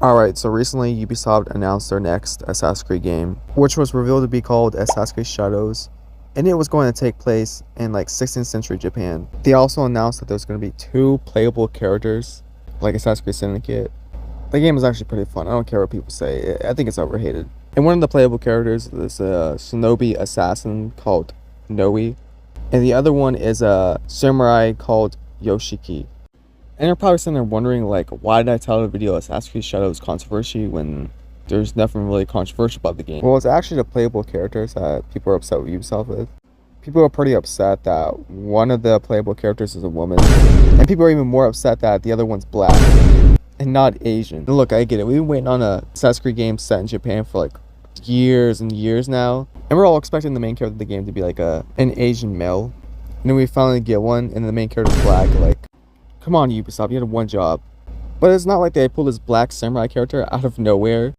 Alright, so recently Ubisoft announced their next Assassin's Creed game, which was revealed to be called Assassin's Creed Shadows, and it was going to take place in like 16th century Japan. They also announced that there's going to be 2 playable characters, like Assassin's Creed Syndicate. The game is actually pretty fun. I don't care what people say. I think it's overhated. And one of the playable characters is a shinobi assassin called Noe, and the other one is a samurai called Yoshiki. And you're probably sitting there wondering, like, why did I title the video Assassin's Creed Shadows Controversy when there's nothing really controversial about the game? Well, it's actually the playable characters that people are upset with Ubisoft with. People are pretty upset that one of the playable characters is a woman. And people are even more upset that the other one's black and not Asian. And look, I get it. We've been waiting on a Assassin's Creed game set in Japan for like years and years now. And we're all expecting the main character of the game to be like an Asian male. And then we finally get one and the main character's black. Like, come on, Ubisoft, you had one job. But it's not like they pulled this black samurai character out of nowhere.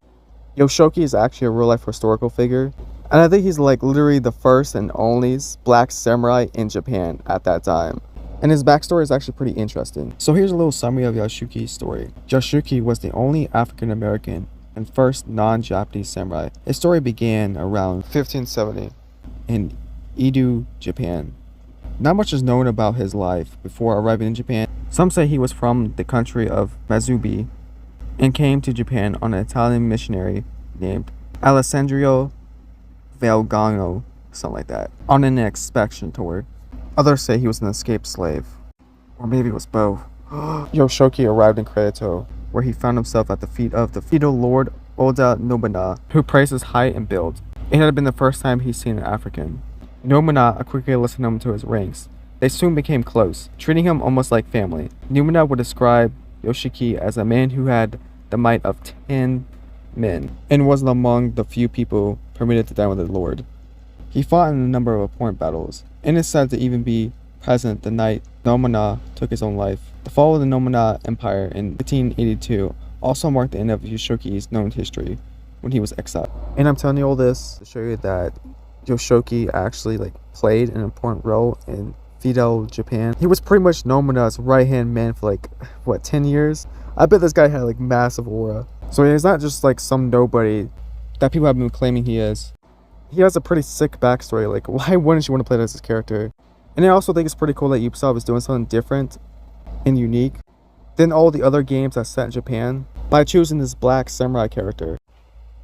Yoshoki is actually a real-life historical figure. And I think he's like literally the first and only black samurai in Japan at that time. And his backstory is actually pretty interesting. So here's a little summary of Yasuke's story. Yasuke was the only African American and first non-Japanese samurai. His story began around 1570 in Edo, Japan. Not much is known about his life before arriving in Japan. Some say he was from the country of Mazubi and came to Japan on an Italian missionary named Alessandro Valgano, something like that, on an inspection tour. Others say he was an escaped slave, or maybe it was both. Yoshoki arrived in Kyoto, where he found himself at the feet of the feudal lord Oda Nobunaga, who praised his height and build. It had been the first time he'd seen an African. Nobunaga quickly listened him to his ranks. They soon became close, treating him almost like family. Nobunaga would describe Yoshiki as a man who had the might of 10 men, and was among the few people permitted to dine with the Lord. He fought in a number of important battles, and is said to even be present the night Nobunaga took his own life. The fall of the Nobunaga Empire in 1582 also marked the end of Yoshoki's known history, when he was exiled. And I'm telling you all this to show you that Yoshoki actually played an important role in feudal Japan. He was pretty much Nobunaga's right-hand man for 10 years? I bet this guy had massive aura. So he's not just some nobody that people have been claiming he is. He has a pretty sick backstory. Why wouldn't you want to play as this character? And I also think it's pretty cool that Ubisoft is doing something different and unique than all the other games that's set in Japan by choosing this black samurai character.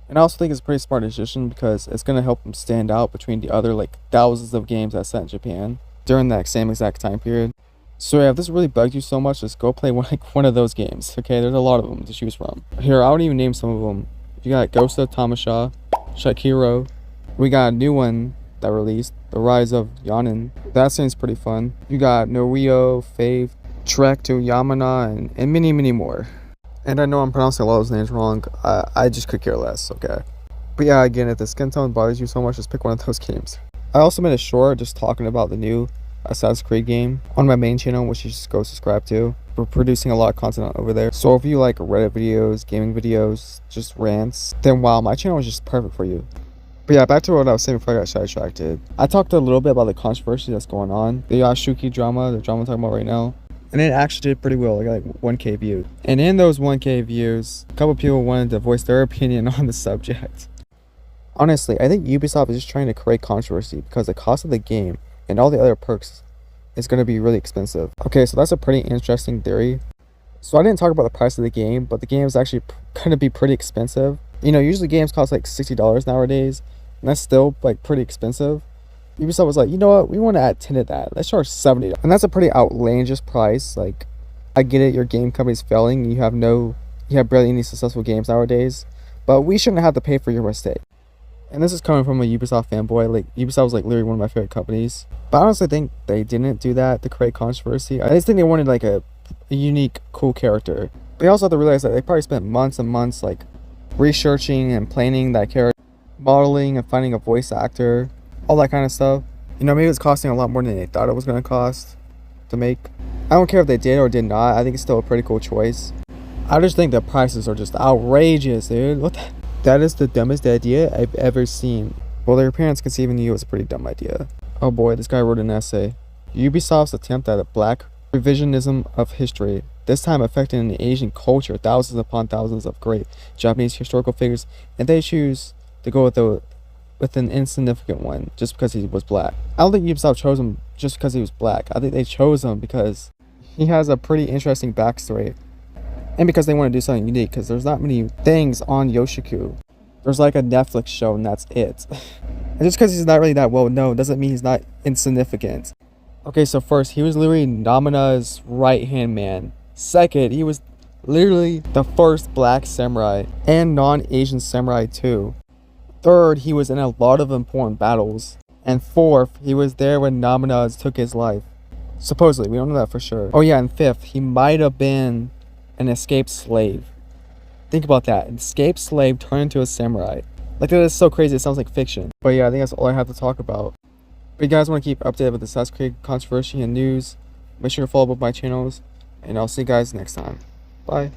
And I also think it's a pretty smart decision because it's going to help him stand out between the other thousands of games that's set in Japan during that same exact time period. So yeah, if this really bugs you so much, just go play one of those games. Okay, there's a lot of them to choose from. Here, I would even name some of them. You got Ghost of Tamasha, Shakiro. We got a new one that released, The Rise of Yanin. That seems pretty fun. You got Norio, Faith, Trek to Yamana, and many, many more. And I know I'm pronouncing a lot of those names wrong. I just could care less, okay? But yeah, again, if the skin tone bothers you so much, just pick one of those games. I also made a short just talking about the new Assassin's Creed game on my main channel, which you should go subscribe to. We're producing a lot of content over there. So if you like Reddit videos, gaming videos, just rants, then wow, my channel is just perfect for you. But yeah, back to what I was saying before I got sidetracked. I talked a little bit about the controversy that's going on. The Yasuke drama, the drama I'm talking about right now. And it actually did pretty well. I got 1K views. And in those 1K views, a couple people wanted to voice their opinion on the subject. Honestly, I think Ubisoft is just trying to create controversy because the cost of the game and all the other perks is going to be really expensive. Okay, so that's a pretty interesting theory. So I didn't talk about the price of the game, but the game is actually going to be pretty expensive. You know, usually games cost $60 nowadays, and that's still pretty expensive. Ubisoft was like, you know what, we want to add 10 to that. Let's charge $70. And that's a pretty outlandish price. I get it, your game company's failing. You have barely any successful games nowadays, but we shouldn't have to pay for your mistake. And this is coming from a Ubisoft fanboy. Ubisoft was literally one of my favorite companies. But I honestly think they didn't do that to create controversy. I just think they wanted a unique, cool character. But you also have to realize that they probably spent months and months researching and planning that character, modeling and finding a voice actor, all that kind of stuff. You know, maybe it's costing a lot more than they thought it was going to cost to make. I don't care if they did or did not. I think it's still a pretty cool choice. I just think the prices are just outrageous, dude. What the? That is the dumbest idea I've ever seen. Well, their parents conceiving you was a pretty dumb idea. Oh boy, this guy wrote an essay. Ubisoft's attempt at a black revisionism of history this time affecting the Asian culture, thousands upon thousands of great Japanese historical figures, and they choose to go with an insignificant one just because he was black. I don't think Ubisoft chose him just because he was black. I think they chose him because he has a pretty interesting backstory, and because they want to do something unique, because there's not many things on Yoshiku. There's like a Netflix show and that's it. And just because he's not really that well known doesn't mean he's not insignificant. Okay, so first, he was literally Namina's right-hand man. Second, he was literally the first black samurai and non-Asian samurai too. Third, he was in a lot of important battles. And fourth, he was there when Namina took his life. Supposedly, we don't know that for sure. Oh yeah, and fifth, he might have been an escaped slave. Think about that, an escaped slave turned into a samurai. Like, that is so crazy, it sounds like fiction. But yeah, I think that's all I have to talk about. But you guys want to keep updated with the Yasuke Controversy and news, make sure to follow both my channels, and I'll see you guys next time. Bye.